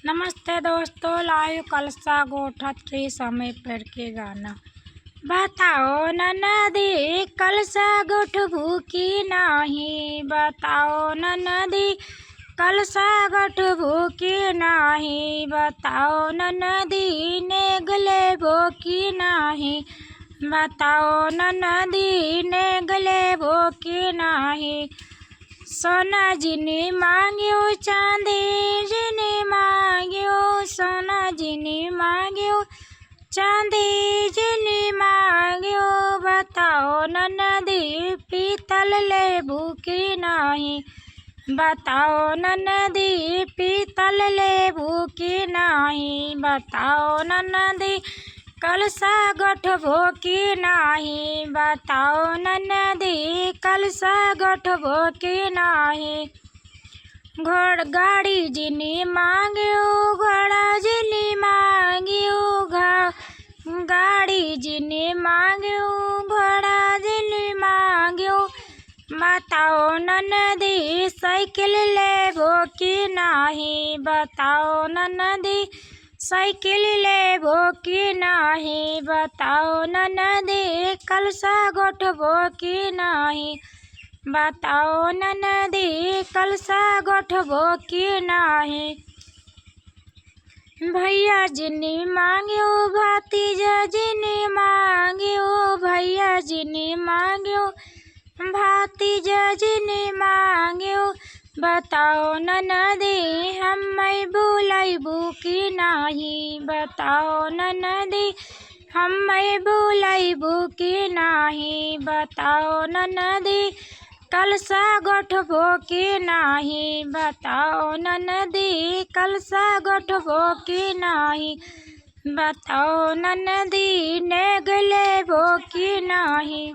नमस्ते दोस्तों, लाइव कलसा गोठत के समय पर के गाना। बताओ न नदी कलसा गोठबू की नाही, बताओ न नदी कलसा गोठबू की नाही, बताओ न नदी नेगलेबो की नाही, बताओ न नदी नेगलेबो की नाही। सोना जिनी मांग्यो चांदी जिनी मांग्यो, सोना जिनी मांग्यो चांदी जिनी मांग्यो, बताओ न नदी पीतल लेबू की नाही, बताओ न नदी पीतल लेबू की नाही, बताओ न नदी कलसा गठबो की नाही, बताओ न नदी कलसा गठबो की नाही। घोड़ गाड़ी जिनी मांग्यो घोड़ा जिनी मांग्यो, गाड़ी जिनी मांग्यो घोड़ा जिनी मांग्यो, बताओ न नदी साइकिल लेबो की नाही, बताओ न नदी साइकिल लेबो की नाही, बताओ न नदी कलसा गोठबो की नाही, बताओ न नदी कलसा गोठबो की नाही। भैया जिनी मांग्यो भतीजा जिनी मांग्यो, भैया जिनी मांग्यो भतीजा जिनी मांग्यो, बताओ न नदी हम्मय बुलाइबू की नाही, बताओ न नदी हम्मय बुलाइबू की नाही, बताओ न नदी कलसा गोठबो की नाही, बताओ न नदी कलसा गोठबो की नाही, बताओ न नदी नेगलेबो की नाही।